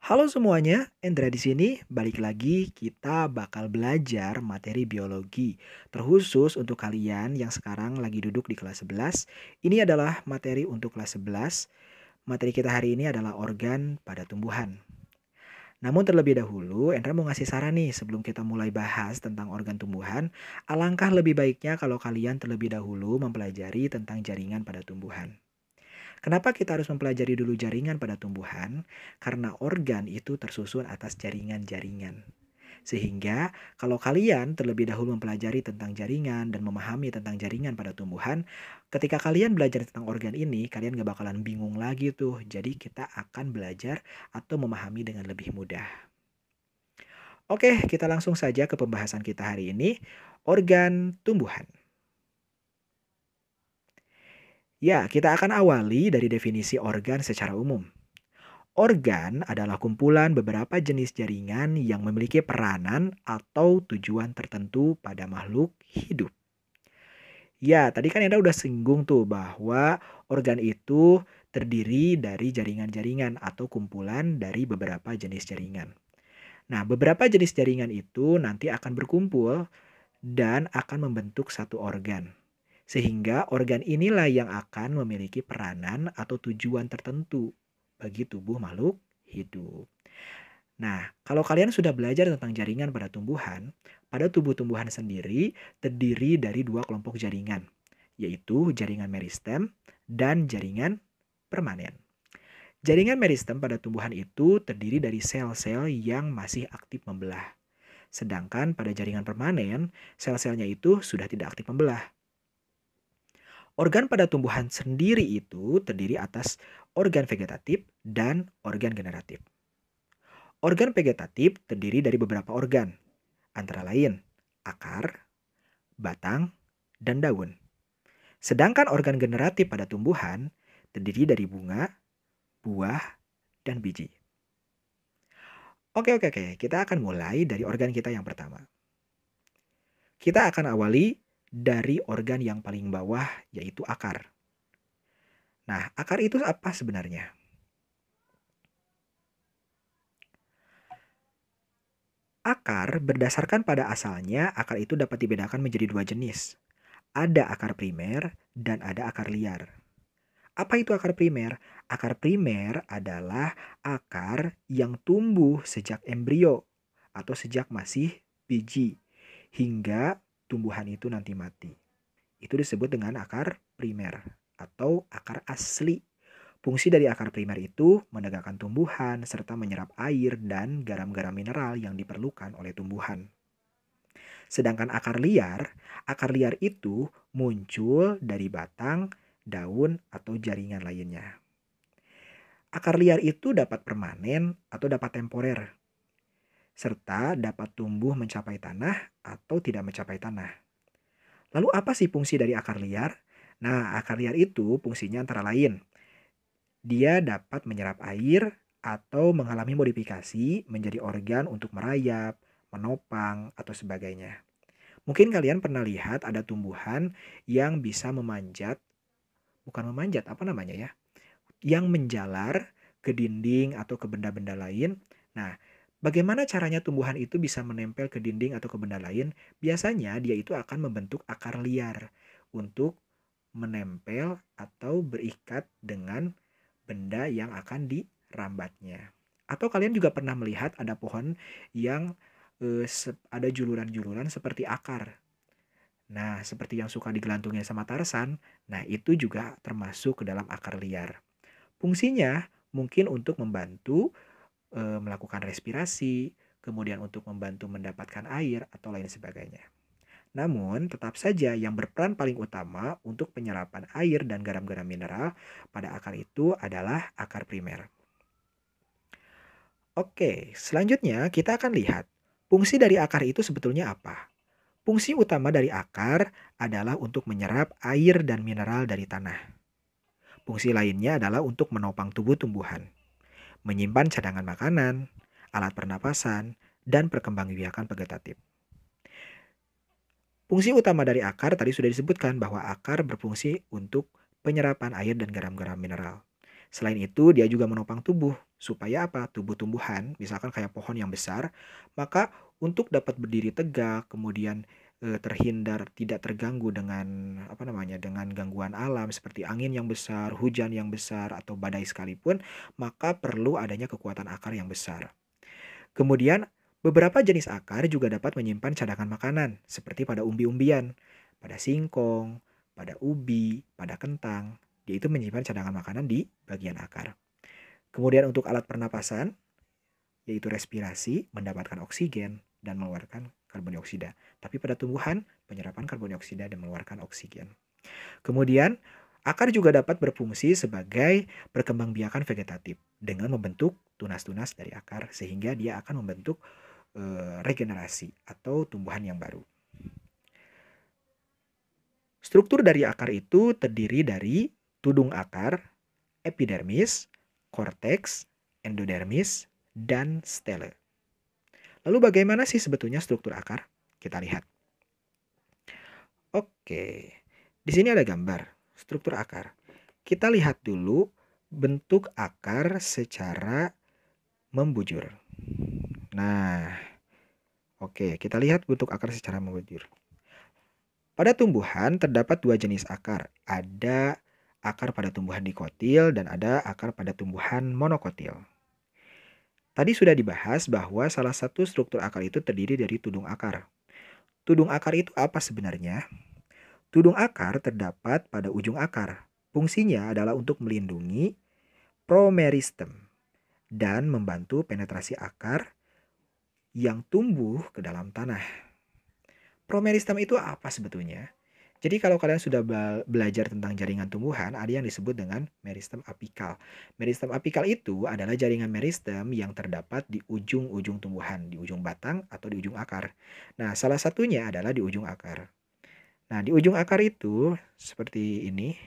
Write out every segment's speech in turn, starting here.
Halo semuanya, Endra di sini. Balik lagi kita bakal belajar materi biologi. Terkhusus untuk kalian yang sekarang lagi duduk di kelas 11. Ini adalah materi untuk kelas 11. Materi kita hari ini adalah organ pada tumbuhan. Namun terlebih dahulu, Endra mau ngasih saran nih sebelum kita mulai bahas tentang organ tumbuhan. Alangkah lebih baiknya kalau kalian terlebih dahulu mempelajari tentang jaringan pada tumbuhan. Kenapa kita harus mempelajari dulu jaringan pada tumbuhan? Karena organ itu tersusun atas jaringan-jaringan. Sehingga kalau kalian terlebih dahulu mempelajari tentang jaringan dan memahami tentang jaringan pada tumbuhan, ketika kalian belajar tentang organ ini, kalian gak bakalan bingung lagi tuh. Jadi kita akan belajar atau memahami dengan lebih mudah. Oke, kita langsung saja ke pembahasan kita hari ini, organ tumbuhan. Ya, kita akan awali dari definisi organ secara umum. Organ adalah kumpulan beberapa jenis jaringan yang memiliki peranan atau tujuan tertentu pada makhluk hidup. Ya, tadi kan Enda udah singgung tuh bahwa organ itu terdiri dari jaringan-jaringan atau kumpulan dari beberapa jenis jaringan. Nah, beberapa jenis jaringan itu nanti akan berkumpul dan akan membentuk satu organ. Sehingga organ inilah yang akan memiliki peranan atau tujuan tertentu bagi tubuh makhluk hidup. Nah, kalau kalian sudah belajar tentang jaringan pada tumbuhan, pada tubuh tumbuhan sendiri terdiri dari dua kelompok jaringan, yaitu jaringan meristem dan jaringan permanen. Jaringan meristem pada tumbuhan itu terdiri dari sel-sel yang masih aktif membelah. Sedangkan pada jaringan permanen, sel-selnya itu sudah tidak aktif membelah. Organ pada tumbuhan sendiri itu terdiri atas organ vegetatif dan organ generatif. Organ vegetatif terdiri dari beberapa organ, antara lain akar, batang, dan daun. Sedangkan organ generatif pada tumbuhan terdiri dari bunga, buah, dan biji. Oke, kita akan mulai dari organ kita yang pertama. Kita akan awali dari organ yang paling bawah, yaitu akar. Nah, akar itu apa sebenarnya? Akar berdasarkan pada asalnya, akar itu dapat dibedakan menjadi dua jenis. Ada akar primer dan ada akar liar. Apa itu akar primer? Akar primer adalah akar yang tumbuh sejak embrio atau sejak masih biji hingga tumbuhan itu nanti mati. Itu disebut dengan akar primer atau akar asli. Fungsi dari akar primer itu menegakkan tumbuhan serta menyerap air dan garam-garam mineral yang diperlukan oleh tumbuhan. Sedangkan akar liar itu muncul dari batang, daun, atau jaringan lainnya. Akar liar itu dapat permanen atau dapat temporer, serta dapat tumbuh mencapai tanah atau tidak mencapai tanah. Lalu apa sih fungsi dari akar liar? Nah, akar liar itu fungsinya antara lain dia dapat menyerap air atau mengalami modifikasi menjadi organ untuk merayap, menopang, atau sebagainya. Mungkin kalian pernah lihat ada tumbuhan yang bisa memanjat, bukan memanjat, apa namanya ya? Yang menjalar ke dinding atau ke benda-benda lain. Nah, bagaimana caranya tumbuhan itu bisa menempel ke dinding atau ke benda lain? Biasanya dia itu akan membentuk akar liar untuk menempel atau berikat dengan benda yang akan dirambatnya. Atau kalian juga pernah melihat ada pohon yang ada juluran-juluran seperti akar. Nah, seperti yang suka digelantungin sama Tarsan, nah itu juga termasuk ke dalam akar liar. Fungsinya mungkin untuk membantu melakukan respirasi, kemudian untuk membantu mendapatkan air atau lain sebagainya. Namun, tetap saja yang berperan paling utama untuk penyerapan air dan garam-garam mineral pada akar itu adalah akar primer. Oke, selanjutnya kita akan lihat fungsi dari akar itu sebetulnya apa. Fungsi utama dari akar adalah untuk menyerap air dan mineral dari tanah. Fungsi lainnya adalah untuk menopang tubuh tumbuhan, menyimpan cadangan makanan, alat pernapasan, dan perkembangbiakan vegetatif. Fungsi utama dari akar tadi sudah disebutkan bahwa akar berfungsi untuk penyerapan air dan garam-garam mineral. Selain itu, dia juga menopang tubuh Supaya apa? Tumbuh-tumbuhan, misalkan kayak pohon yang besar, maka untuk dapat berdiri tegak, kemudian terhindar tidak terganggu dengan apa namanya, dengan gangguan alam seperti angin yang besar, hujan yang besar atau badai sekalipun, maka perlu adanya kekuatan akar yang besar. Kemudian, beberapa jenis akar juga dapat menyimpan cadangan makanan, seperti pada umbi-umbian, pada singkong, pada ubi, pada kentang. Dia itu menyimpan cadangan makanan di bagian akar. Kemudian untuk alat pernapasan, yaitu respirasi, mendapatkan oksigen dan mengeluarkan karbon dioksida. Tapi pada tumbuhan, penyerapan karbon dioksida dan mengeluarkan oksigen. Kemudian, akar juga dapat berfungsi sebagai perkembangbiakan vegetatif dengan membentuk tunas-tunas dari akar sehingga dia akan membentuk regenerasi atau tumbuhan yang baru. Struktur dari akar itu terdiri dari tudung akar, epidermis, korteks, endodermis, dan stele. Lalu bagaimana sih sebetulnya struktur akar? Kita lihat. Oke, di sini ada gambar struktur akar. Kita lihat dulu bentuk akar secara membujur. Nah, oke, kita lihat bentuk akar secara membujur. Pada tumbuhan terdapat dua jenis akar. Ada akar pada tumbuhan dikotil dan ada akar pada tumbuhan monokotil. Tadi sudah dibahas bahwa salah satu struktur akar itu terdiri dari tudung akar. Tudung akar itu apa sebenarnya? Tudung akar terdapat pada ujung akar. Fungsinya adalah untuk melindungi promeristem dan membantu penetrasi akar yang tumbuh ke dalam tanah. Promeristem itu apa sebetulnya? Jadi kalau kalian sudah belajar tentang jaringan tumbuhan, ada yang disebut dengan meristem apikal. Meristem apikal itu adalah jaringan meristem yang terdapat di ujung-ujung tumbuhan, di ujung batang atau di ujung akar. Nah, salah satunya adalah di ujung akar. Nah, di ujung akar itu seperti ini.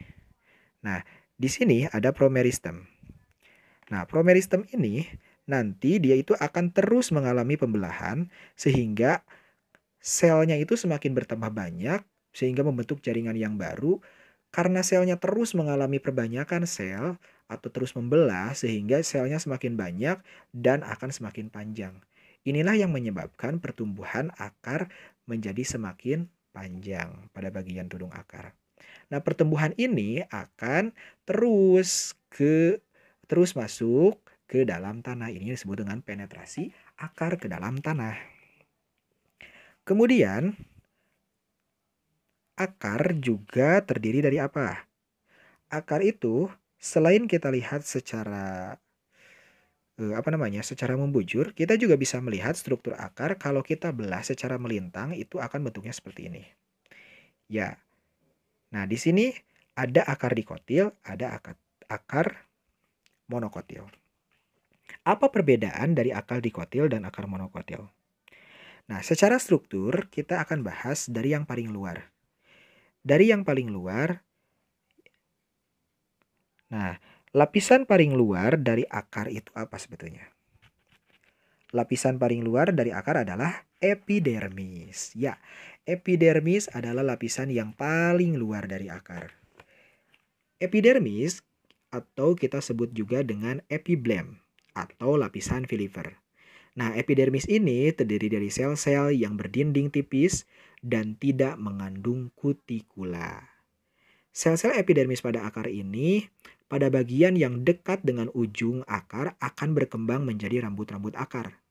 Nah, di sini ada promeristem. Nah, promeristem ini nanti dia itu akan terus mengalami pembelahan sehingga selnya itu semakin bertambah banyak sehingga membentuk jaringan yang baru. Karena selnya terus mengalami perbanyakan sel atau terus membelah sehingga selnya semakin banyak dan akan semakin panjang. Inilah yang menyebabkan pertumbuhan akar menjadi semakin panjang pada bagian tudung akar. Nah, pertumbuhan ini akan terus masuk ke dalam tanah. Ini disebut dengan penetrasi akar ke dalam tanah. Kemudian, akar juga terdiri dari apa? Akar itu selain kita lihat secara secara membujur, kita juga bisa melihat struktur akar kalau kita belah secara melintang itu akan bentuknya seperti ini. Ya. Nah, di sini ada akar dikotil, ada akar monokotil. Apa perbedaan dari akar dikotil dan akar monokotil? Nah, secara struktur kita akan bahas dari yang paling luar. Dari yang paling luar, nah, lapisan paling luar dari akar itu apa sebetulnya? Lapisan paling luar dari akar adalah epidermis. Ya, epidermis adalah lapisan yang paling luar dari akar. Epidermis atau kita sebut juga dengan epiblem atau lapisan filifer. Nah, epidermis ini terdiri dari sel-sel yang berdinding tipis dan tidak mengandung kutikula. Sel-sel epidermis pada akar ini, pada bagian yang dekat dengan ujung akar akan berkembang menjadi rambut-rambut akar.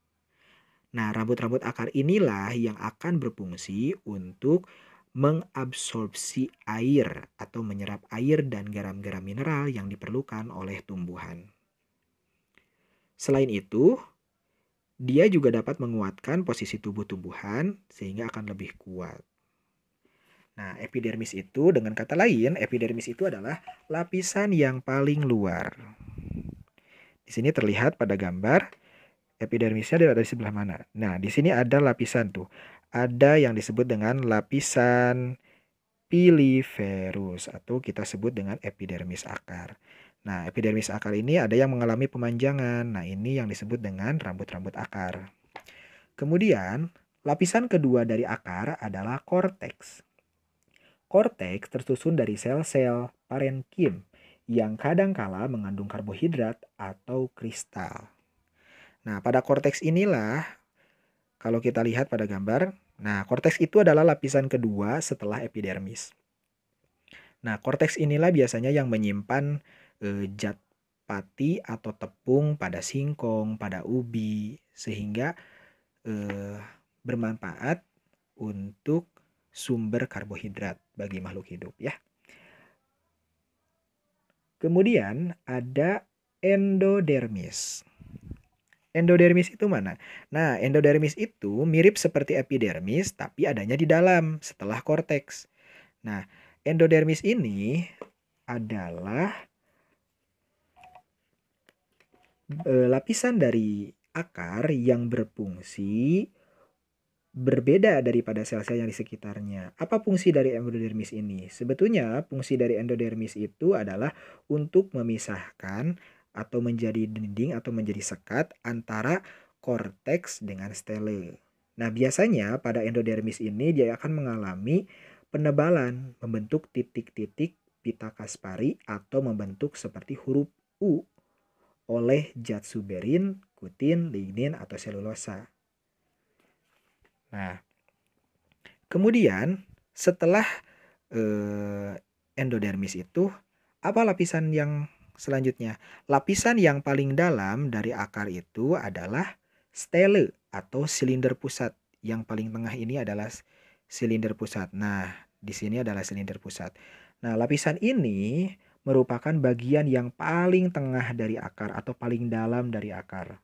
Nah, rambut-rambut akar inilah yang akan berfungsi untuk mengabsorpsi air atau menyerap air dan garam-garam mineral yang diperlukan oleh tumbuhan. Selain itu, dia juga dapat menguatkan posisi tubuh tumbuhan sehingga akan lebih kuat. Nah, epidermis itu dengan kata lain, epidermis itu adalah lapisan yang paling luar. Di sini terlihat pada gambar epidermisnya ada di sebelah mana. Nah, di sini ada lapisan tuh. Ada yang disebut dengan lapisan piliferus atau kita sebut dengan epidermis akar. Nah, epidermis akar ini ada yang mengalami pemanjangan. Nah, ini yang disebut dengan rambut-rambut akar. Kemudian, lapisan kedua dari akar adalah korteks. Korteks tersusun dari sel-sel parenkim yang kadangkala mengandung karbohidrat atau kristal. Nah, pada korteks inilah kalau kita lihat pada gambar, nah korteks itu adalah lapisan kedua setelah epidermis. Nah, korteks inilah biasanya yang menyimpan zat pati atau tepung pada singkong, pada ubi, sehingga bermanfaat untuk sumber karbohidrat bagi makhluk hidup ya. Kemudian ada endodermis. Endodermis itu mana? Nah, endodermis itu mirip seperti epidermis tapi adanya di dalam setelah korteks. Nah, endodermis ini adalah lapisan dari akar yang berfungsi berbeda daripada sel-sel yang di sekitarnya. Apa fungsi dari endodermis ini? Sebetulnya fungsi dari endodermis itu adalah untuk memisahkan atau menjadi dinding atau menjadi sekat antara korteks dengan stele. Nah, biasanya pada endodermis ini dia akan mengalami penebalan, membentuk titik-titik pita Kaspari atau membentuk seperti huruf U oleh zat suberin, kutin, lignin, atau selulosa. Nah, kemudian setelah endodermis itu, apa lapisan yang selanjutnya? Lapisan yang paling dalam dari akar itu adalah stele atau silinder pusat. Yang paling tengah ini adalah silinder pusat. Nah, di sini adalah silinder pusat. Nah, lapisan ini merupakan bagian yang paling tengah dari akar atau paling dalam dari akar.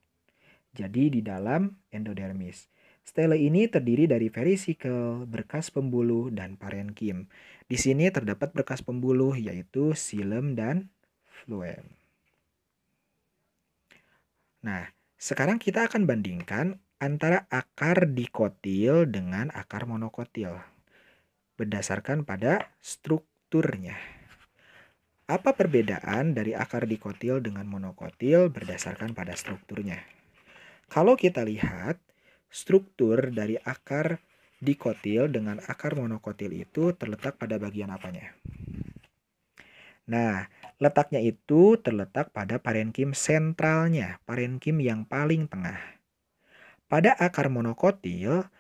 Jadi di dalam endodermis. Stele ini terdiri dari verisikel, berkas pembuluh, dan parenkim. Di sini terdapat berkas pembuluh yaitu xilem dan phloem. Nah, sekarang kita akan bandingkan antara akar dikotil dengan akar monokotil berdasarkan pada strukturnya. Apa perbedaan dari akar dikotil dengan monokotil berdasarkan pada strukturnya? Kalau kita lihat struktur dari akar dikotil dengan akar monokotil itu terletak pada bagian apanya? Nah, letaknya itu terletak pada parenkim sentralnya, parenkim yang paling tengah. Pada akar monokotil,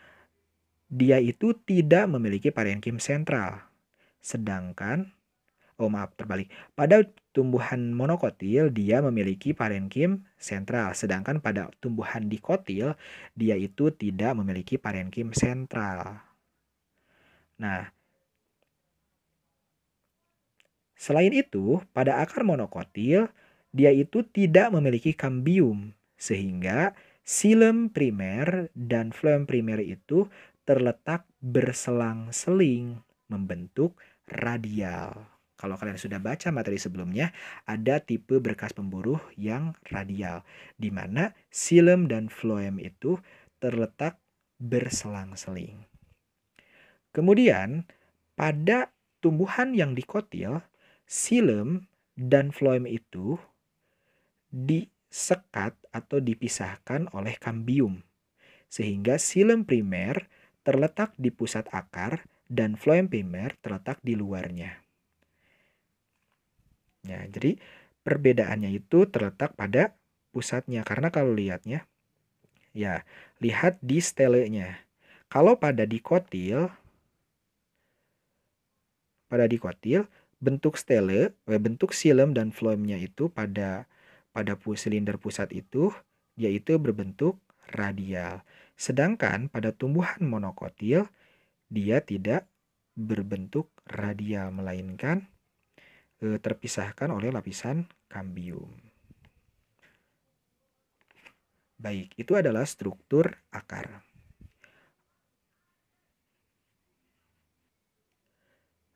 dia itu tidak memiliki parenkim sentral. Sedangkan terbalik. Pada tumbuhan monokotil, dia memiliki parenkim sentral. Sedangkan pada tumbuhan dikotil, dia itu tidak memiliki parenkim sentral. Nah, selain itu, pada akar monokotil, dia itu tidak memiliki kambium. Sehingga xilem primer dan phloem primer itu terletak berselang-seling membentuk radial. Kalau kalian sudah baca materi sebelumnya, ada tipe berkas pembuluh yang radial, di mana xilem dan phloem itu terletak berselang-seling. Kemudian, pada tumbuhan yang dikotil, xilem dan phloem itu disekat atau dipisahkan oleh kambium, sehingga xilem primer terletak di pusat akar dan phloem primer terletak di luarnya. Ya, jadi perbedaannya itu terletak pada pusatnya. Karena kalau lihatnya, ya lihat di stelenya. Kalau pada dikotil bentuk stele, bentuk xilem dan phloemnya itu pada silinder pusat itu, yaitu berbentuk radial. Sedangkan pada tumbuhan monokotil, dia tidak berbentuk radial, melainkan terpisahkan oleh lapisan kambium. Baik, itu adalah struktur akar.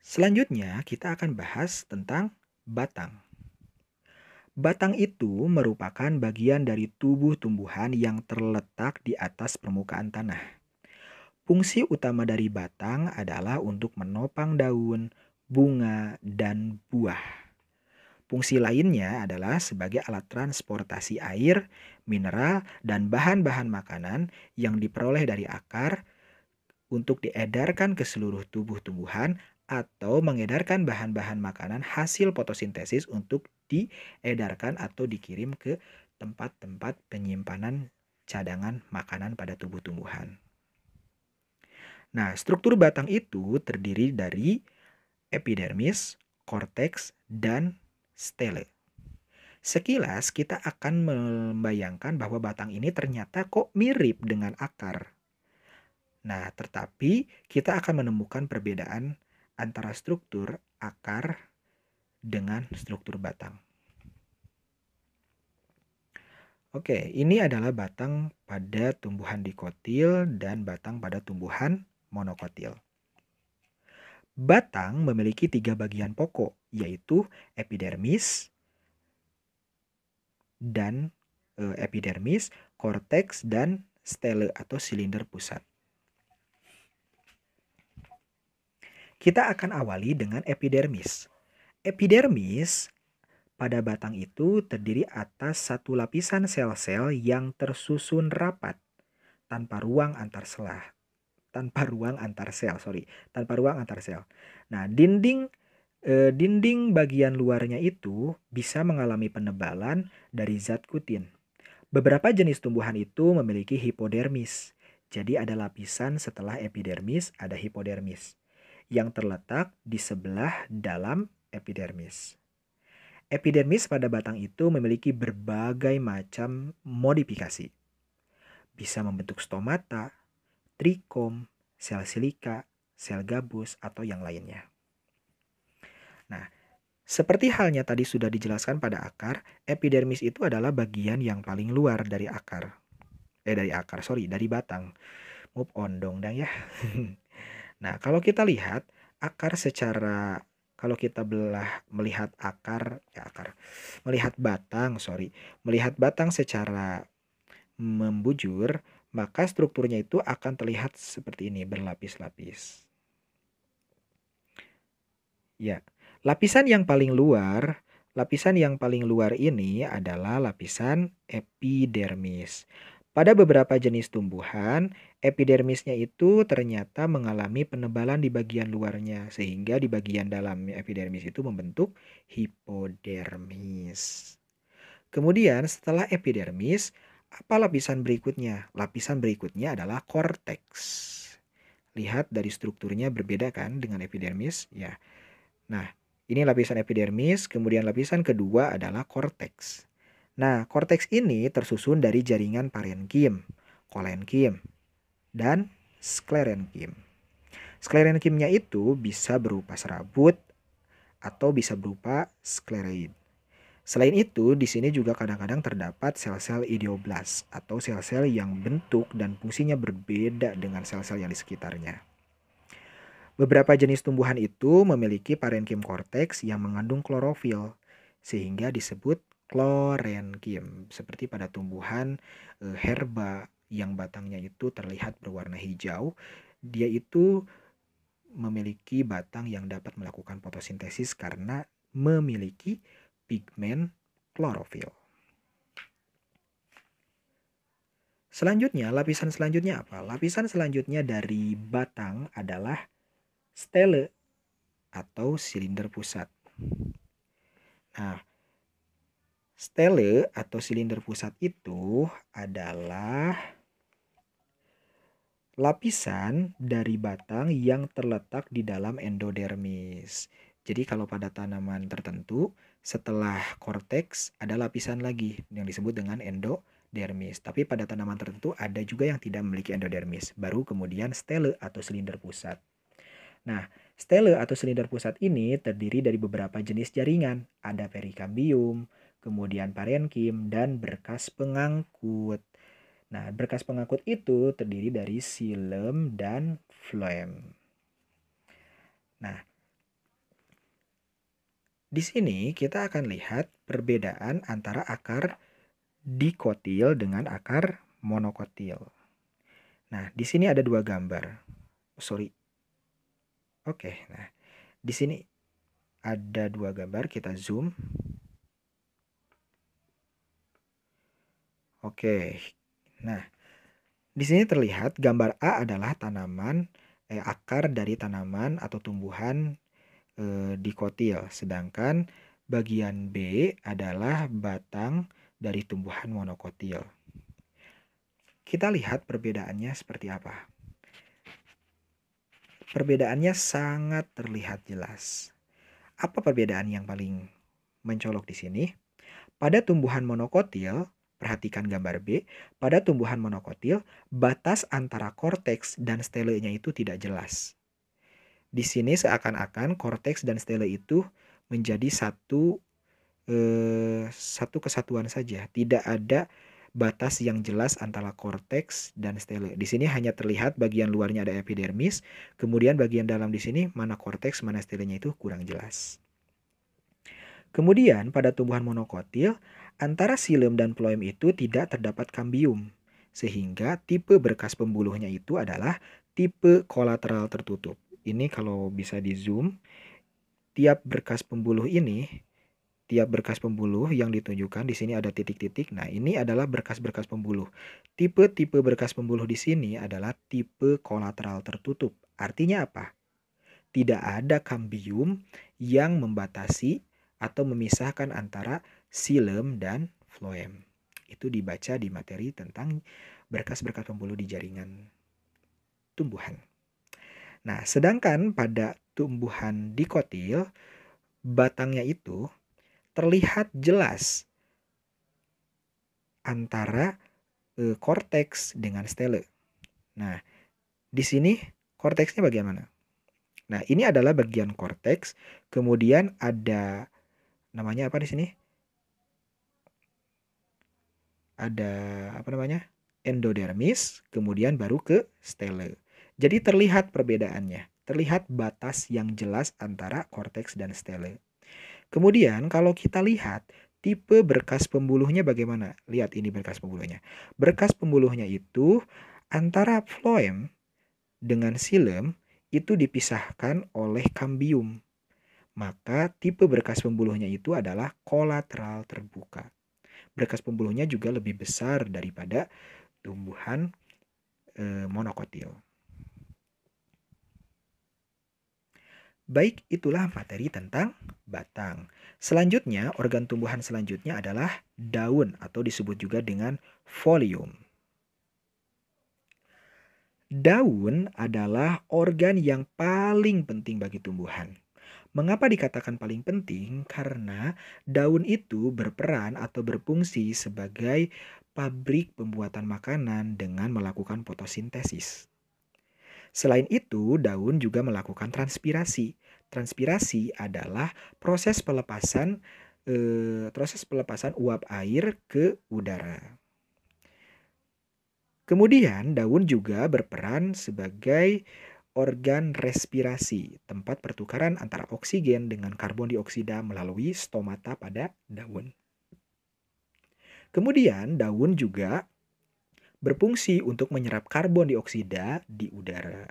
Selanjutnya, kita akan bahas tentang batang. Batang itu merupakan bagian dari tubuh tumbuhan yang terletak di atas permukaan tanah. Fungsi utama dari batang adalah untuk menopang daun, bunga, dan buah. Fungsi lainnya adalah sebagai alat transportasi air, mineral, dan bahan-bahan makanan yang diperoleh dari akar untuk diedarkan ke seluruh tubuh tumbuhan atau mengedarkan bahan-bahan makanan hasil fotosintesis untuk diedarkan atau dikirim ke tempat-tempat penyimpanan cadangan makanan pada tubuh tumbuhan. Nah, struktur batang itu terdiri dari epidermis, korteks, dan stele. Sekilas kita akan membayangkan bahwa batang ini ternyata kok mirip dengan akar. Nah, tetapi kita akan menemukan perbedaan antara struktur akar dengan struktur batang. Oke, ini adalah batang pada tumbuhan dikotil dan batang pada tumbuhan monokotil. Batang memiliki 3 bagian pokok, yaitu epidermis, korteks, dan stele atau silinder pusat. Kita akan awali dengan epidermis. Epidermis pada batang itu terdiri atas satu lapisan sel-sel yang tersusun rapat tanpa ruang antar sel. Nah, dinding bagian luarnya itu bisa mengalami penebalan dari zat kutin. Beberapa jenis tumbuhan itu memiliki hipodermis. Jadi ada lapisan setelah epidermis, ada hipodermis yang terletak di sebelah dalam epidermis. Epidermis pada batang itu memiliki berbagai macam modifikasi. Bisa membentuk stomata, trikom, sel silika, sel gabus, atau yang lainnya. Nah, seperti halnya tadi sudah dijelaskan pada akar, epidermis itu adalah bagian yang paling luar dari dari batang. Move on dong ya. Nah, kalau kita lihat kalau kita melihat batang secara membujur, maka strukturnya itu akan terlihat seperti ini, berlapis-lapis. Ya, lapisan yang paling luar ini adalah lapisan epidermis. Pada beberapa jenis tumbuhan, epidermisnya itu ternyata mengalami penebalan di bagian luarnya, sehingga di bagian dalam epidermis itu membentuk hipodermis. Kemudian setelah epidermis, apa lapisan berikutnya? Lapisan berikutnya adalah korteks. Lihat dari strukturnya berbeda kan dengan epidermis? Ya. Nah, ini lapisan epidermis, kemudian lapisan kedua adalah korteks. Nah, korteks ini tersusun dari jaringan parenkim, kolenkim, dan sklerenkim. Sklerenkimnya itu bisa berupa serabut atau bisa berupa skleroid. Selain itu, di sini juga kadang-kadang terdapat sel-sel ideoblas atau sel-sel yang bentuk dan fungsinya berbeda dengan sel-sel yang di sekitarnya. Beberapa jenis tumbuhan itu memiliki parenkim korteks yang mengandung klorofil, sehingga disebut klorenkim. Seperti pada tumbuhan herba yang batangnya itu terlihat berwarna hijau, dia itu memiliki batang yang dapat melakukan fotosintesis karena memiliki pigmen klorofil. Lapisan selanjutnya apa? Lapisan selanjutnya dari batang adalah stele atau silinder pusat. Nah, stele atau silinder pusat itu adalah lapisan dari batang yang terletak di dalam endodermis. Jadi kalau pada tanaman tertentu, setelah korteks ada lapisan lagi yang disebut dengan endodermis. Tapi pada tanaman tertentu ada juga yang tidak memiliki endodermis. Baru kemudian stele atau silinder pusat. Nah, stele atau silinder pusat ini terdiri dari beberapa jenis jaringan. Ada perikambium, kemudian parenkim, dan berkas pengangkut. Nah, berkas pengangkut itu terdiri dari xilem dan floem. Nah, di sini kita akan lihat perbedaan antara akar dikotil dengan akar monokotil. Nah, di sini ada dua gambar. Oke, nah di sini ada dua gambar, kita zoom. Oke, nah di sini terlihat gambar A adalah tanaman akar dari tanaman atau tumbuhan dikotil, sedangkan bagian B adalah batang dari tumbuhan monokotil. Kita lihat perbedaannya seperti apa. Perbedaannya sangat terlihat jelas. Apa perbedaan yang paling mencolok di sini? Pada tumbuhan monokotil, perhatikan gambar B, pada tumbuhan monokotil, batas antara korteks dan stelenya itu tidak jelas. Di sini seakan-akan korteks dan stele itu menjadi satu kesatuan saja. Tidak ada batas yang jelas antara korteks dan stele. Di sini hanya terlihat bagian luarnya ada epidermis, kemudian bagian dalam di sini mana korteks, mana stelenya itu kurang jelas. Kemudian pada tumbuhan monokotil, antara xilem dan phloem itu tidak terdapat kambium, sehingga tipe berkas pembuluhnya itu adalah tipe kolateral tertutup. Ini kalau bisa di zoom, tiap berkas pembuluh yang ditunjukkan di sini ada titik-titik. Nah, ini adalah berkas-berkas pembuluh. Tipe-tipe berkas pembuluh di sini adalah tipe kolateral tertutup. Artinya apa? Tidak ada kambium yang membatasi atau memisahkan antara xilem dan phloem. Itu dibaca di materi tentang berkas-berkas pembuluh di jaringan tumbuhan. Nah, sedangkan pada tumbuhan dikotil, batangnya itu terlihat jelas antara korteks dengan stele. Nah, di sini korteksnya bagaimana? Nah, ini adalah bagian korteks, kemudian ada namanya apa di sini? Ada apa namanya? Endodermis, kemudian baru ke stele. Jadi terlihat perbedaannya, terlihat batas yang jelas antara korteks dan stele. Kemudian kalau kita lihat tipe berkas pembuluhnya bagaimana? Lihat ini berkas pembuluhnya. Berkas pembuluhnya itu antara phloem dengan xilem itu dipisahkan oleh kambium. Maka tipe berkas pembuluhnya itu adalah kolateral terbuka. Berkas pembuluhnya juga lebih besar daripada tumbuhan monokotil. Baik, itulah materi tentang batang. Selanjutnya, organ tumbuhan selanjutnya adalah daun atau disebut juga dengan folium. Daun adalah organ yang paling penting bagi tumbuhan. Mengapa dikatakan paling penting? Karena daun itu berperan atau berfungsi sebagai pabrik pembuatan makanan dengan melakukan fotosintesis. Selain itu, daun juga melakukan transpirasi. Transpirasi adalah proses pelepasan uap air ke udara. Kemudian, daun juga berperan sebagai organ respirasi, tempat pertukaran antara oksigen dengan karbon dioksida melalui stomata pada daun. Kemudian, daun juga berfungsi untuk menyerap karbon dioksida di udara.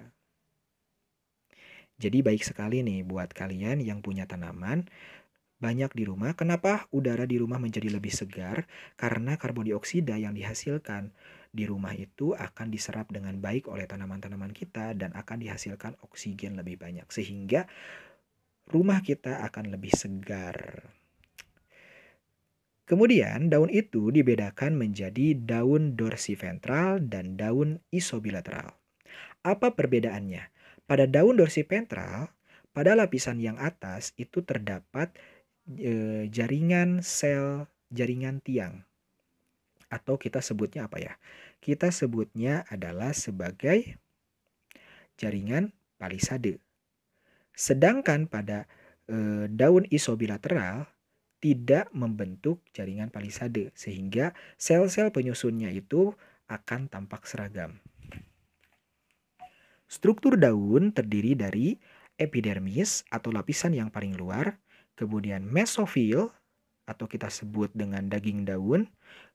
Jadi baik sekali nih buat kalian yang punya tanaman banyak di rumah. Kenapa udara di rumah menjadi lebih segar? Karena karbon dioksida yang dihasilkan di rumah itu akan diserap dengan baik oleh tanaman-tanaman kita dan akan dihasilkan oksigen lebih banyak. Sehingga rumah kita akan lebih segar. Kemudian daun itu dibedakan menjadi daun dorsiventral dan daun isobilateral. Apa perbedaannya? Pada daun dorsiventral, pada lapisan yang atas itu terdapat jaringan sel, jaringan tiang. Atau kita sebutnya apa ya? Kita sebutnya adalah sebagai jaringan palisade. Sedangkan pada daun isobilateral tidak membentuk jaringan palisade sehingga sel-sel penyusunnya itu akan tampak seragam. Struktur daun terdiri dari epidermis atau lapisan yang paling luar, kemudian mesofil atau kita sebut dengan daging daun,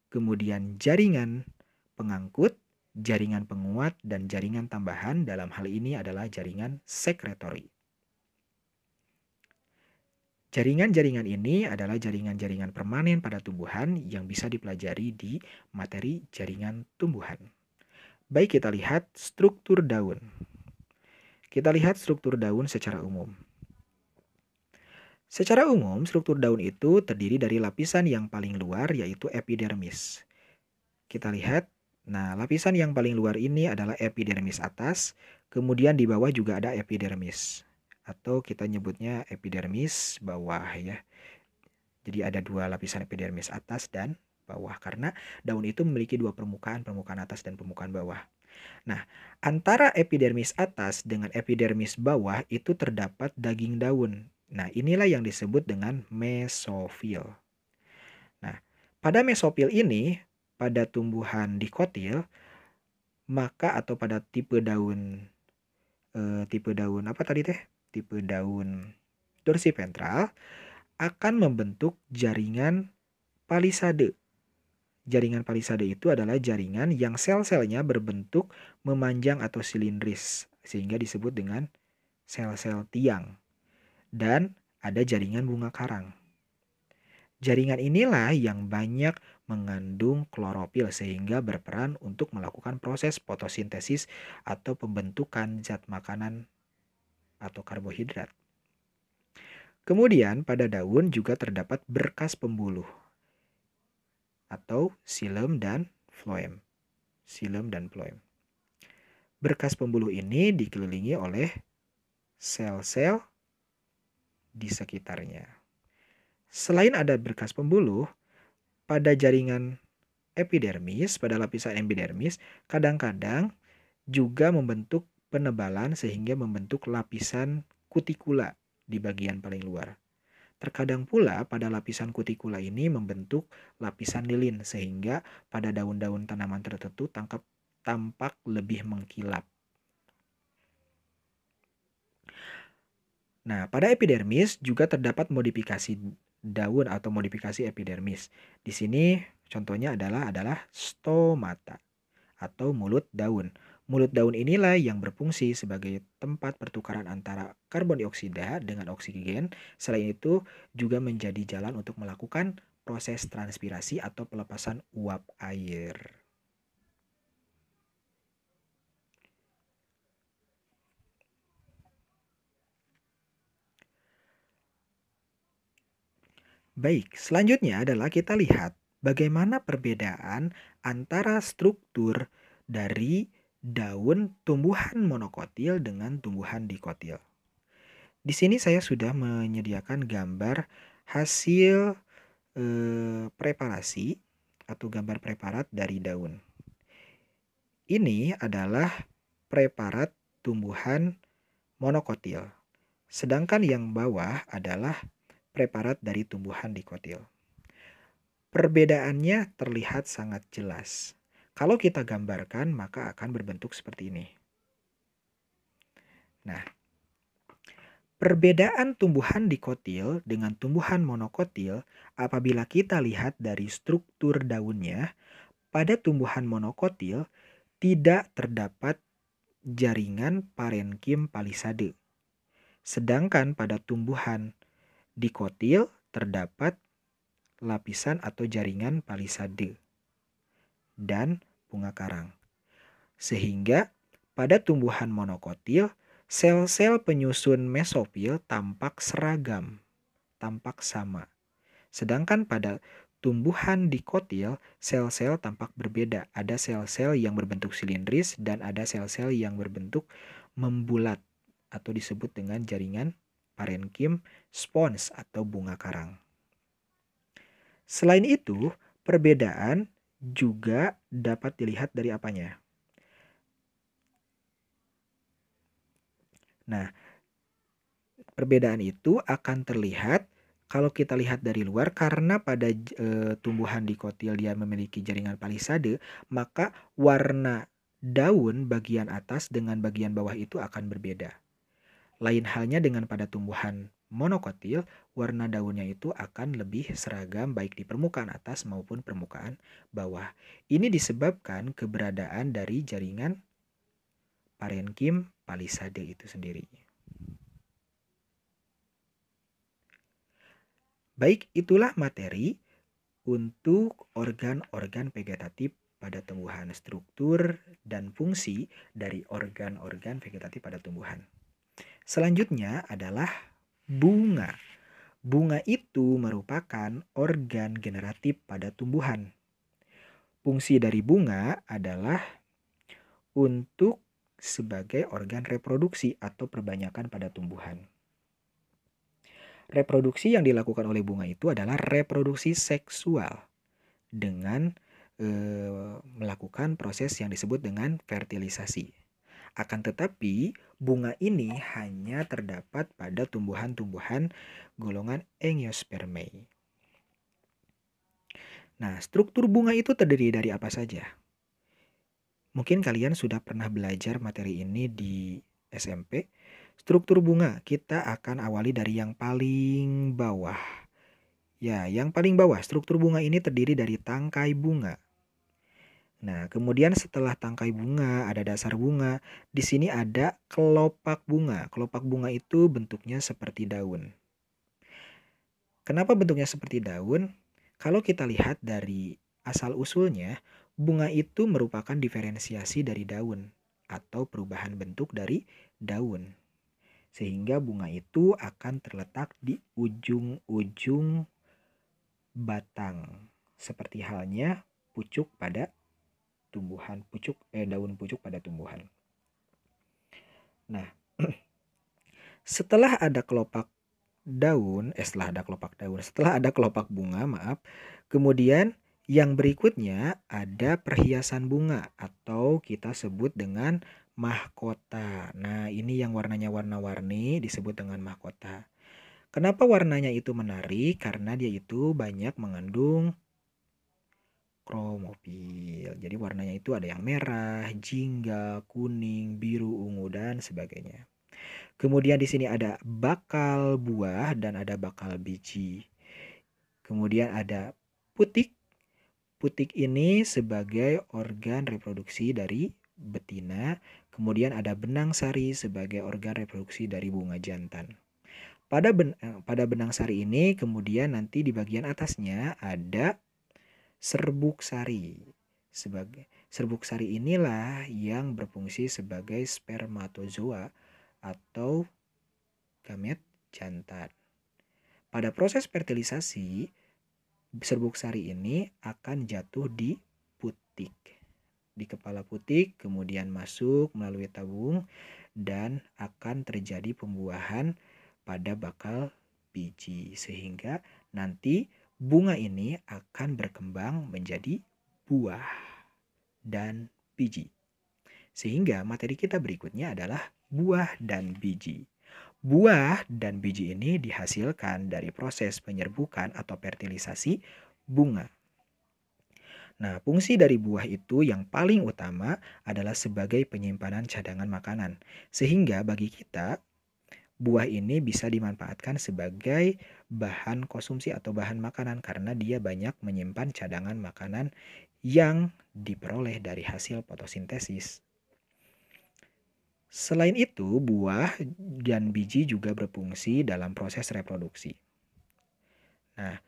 kemudian jaringan pengangkut, jaringan penguat, dan jaringan tambahan. Dalam hal ini adalah jaringan sekretori. Jaringan-jaringan ini adalah jaringan-jaringan permanen pada tumbuhan yang bisa dipelajari di materi jaringan tumbuhan. Baik, kita lihat struktur daun. Kita lihat struktur daun secara umum. Secara umum, struktur daun itu terdiri dari lapisan yang paling luar yaitu epidermis. Kita lihat, nah lapisan yang paling luar ini adalah epidermis atas, kemudian di bawah juga ada epidermis. Atau kita nyebutnya epidermis bawah ya. Jadi ada dua lapisan epidermis atas dan bawah karena daun itu memiliki dua permukaan, permukaan atas dan permukaan bawah. Nah, antara epidermis atas dengan epidermis bawah itu terdapat daging daun. Nah, inilah yang disebut dengan mesofil. Nah, pada mesofil ini, pada tumbuhan dikotil, maka atau pada tipe daun apa tadi teh? Tipe daun dorsiventral akan membentuk jaringan palisade. Jaringan palisade itu adalah jaringan yang sel-selnya berbentuk memanjang atau silindris, sehingga disebut dengan sel-sel tiang. Dan ada jaringan bunga karang. Jaringan inilah yang banyak mengandung klorofil sehingga berperan untuk melakukan proses fotosintesis atau pembentukan zat makanan atau karbohidrat. Kemudian pada daun juga terdapat berkas pembuluh atau xilem dan floem. Xilem dan floem. Berkas pembuluh ini dikelilingi oleh sel-sel di sekitarnya. Selain ada berkas pembuluh, pada jaringan epidermis, pada lapisan epidermis, kadang-kadang juga membentuk penebalan sehingga membentuk lapisan kutikula di bagian paling luar. Terkadang pula pada lapisan kutikula ini membentuk lapisan lilin sehingga pada daun-daun tanaman tertentu tampak lebih mengkilap. Nah, pada epidermis juga terdapat modifikasi daun atau modifikasi epidermis. Di sini contohnya adalah stomata atau mulut daun. Mulut daun inilah yang berfungsi sebagai tempat pertukaran antara karbon dioksida dengan oksigen. Selain itu juga menjadi jalan untuk melakukan proses transpirasi atau pelepasan uap air. Baik, selanjutnya adalah kita lihat bagaimana perbedaan antara struktur dari daun tumbuhan monokotil dengan tumbuhan dikotil. Di sini saya sudah menyediakan gambar hasil preparasi atau gambar preparat dari daun. Ini adalah preparat tumbuhan monokotil. Sedangkan yang bawah adalah preparat dari tumbuhan dikotil. Perbedaannya terlihat sangat jelas. Kalau kita gambarkan, maka akan berbentuk seperti ini. Nah, perbedaan tumbuhan dikotil dengan tumbuhan monokotil apabila kita lihat dari struktur daunnya, pada tumbuhan monokotil tidak terdapat jaringan parenkim palisade. Sedangkan pada tumbuhan dikotil terdapat lapisan atau jaringan palisade dan bunga karang. Sehingga pada tumbuhan monokotil, sel-sel penyusun mesofil tampak seragam, tampak sama. Sedangkan pada tumbuhan dikotil, sel-sel tampak berbeda. Ada sel-sel yang berbentuk silindris dan ada sel-sel yang berbentuk membulat atau disebut dengan jaringan parenkim spons atau bunga karang. Selain itu, perbedaan juga dapat dilihat dari apanya? Nah, perbedaan itu akan terlihat kalau kita lihat dari luar karena pada tumbuhan dikotil dia memiliki jaringan palisade, maka warna daun bagian atas dengan bagian bawah itu akan berbeda. Lain halnya dengan pada tumbuhan monokotil, warna daunnya itu akan lebih seragam baik di permukaan atas maupun permukaan bawah. Ini disebabkan keberadaan dari jaringan parenkim palisade itu sendiri. Baik, itulah materi untuk organ-organ vegetatif pada tumbuhan, struktur dan fungsi dari organ-organ vegetatif pada tumbuhan. Selanjutnya adalah bunga. Bunga itu merupakan organ generatif pada tumbuhan. Fungsi dari bunga adalah untuk sebagai organ reproduksi atau perbanyakan pada tumbuhan. Reproduksi yang dilakukan oleh bunga itu adalah reproduksi seksual dengan melakukan proses yang disebut dengan fertilisasi. Akan tetapi, bunga ini hanya terdapat pada tumbuhan-tumbuhan golongan Angiospermae. Nah, struktur bunga itu terdiri dari apa saja? Mungkin kalian sudah pernah belajar materi ini di SMP. Struktur bunga kita akan awali dari yang paling bawah. Ya, yang paling bawah, struktur bunga ini terdiri dari tangkai bunga. Nah, kemudian setelah tangkai bunga, ada dasar bunga. Di sini ada kelopak bunga. Kelopak bunga itu bentuknya seperti daun. Kenapa bentuknya seperti daun? Kalau kita lihat dari asal-usulnya, bunga itu merupakan diferensiasi dari daun atau perubahan bentuk dari daun. Sehingga bunga itu akan terletak di ujung-ujung batang. Seperti halnya pucuk pada tumbuhan daun pucuk pada tumbuhan. Nah, setelah ada kelopak bunga, kemudian yang berikutnya ada perhiasan bunga atau kita sebut dengan mahkota. Nah, ini yang warnanya warna-warni disebut dengan mahkota. Kenapa warnanya itu menarik? Karena dia itu banyak mengandung kromofil. Jadi warnanya itu ada yang merah, jingga, kuning, biru, ungu, dan sebagainya. Kemudian di sini ada bakal buah dan ada bakal biji. Kemudian ada putik. Putik ini sebagai organ reproduksi dari betina. Kemudian ada benang sari sebagai organ reproduksi dari bunga jantan. Pada benang sari ini kemudian nanti di bagian atasnya ada serbuk sari. Serbuk sari inilah yang berfungsi sebagai spermatozoa atau gamet jantan. Pada proses fertilisasi, serbuk sari ini akan jatuh di putik. Di kepala putik kemudian masuk melalui tabung dan akan terjadi pembuahan pada bakal biji sehingga nanti bunga ini akan berkembang menjadi buah dan biji. Sehingga materi kita berikutnya adalah buah dan biji. Buah dan biji ini dihasilkan dari proses penyerbukan atau fertilisasi bunga. Nah, fungsi dari buah itu yang paling utama adalah sebagai penyimpanan cadangan makanan. Sehingga bagi kita, buah ini bisa dimanfaatkan sebagai bahan konsumsi atau bahan makanan karena dia banyak menyimpan cadangan makanan yang diperoleh dari hasil fotosintesis. Selain itu, buah dan biji juga berfungsi dalam proses reproduksi. Nah,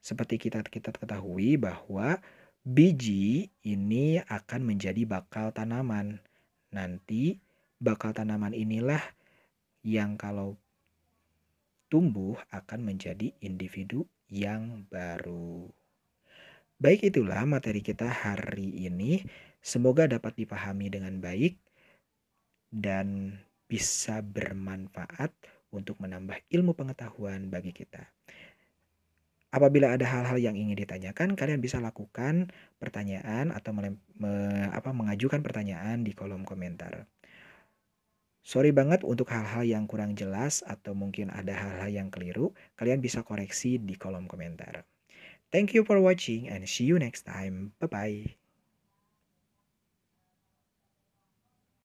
seperti kita ketahui bahwa biji ini akan menjadi bakal tanaman. Nanti bakal tanaman inilah yang kalau tumbuh akan menjadi individu yang baru. Baik, itulah materi kita hari ini. Semoga dapat dipahami dengan baik dan bisa bermanfaat untuk menambah ilmu pengetahuan bagi kita. Apabila ada hal-hal yang ingin ditanyakan, kalian bisa lakukan pertanyaan atau mengajukan pertanyaan di kolom komentar. Sorry banget untuk hal-hal yang kurang jelas atau mungkin ada hal-hal yang keliru, kalian bisa koreksi di kolom komentar. Thank you for watching and see you next time. Bye-bye.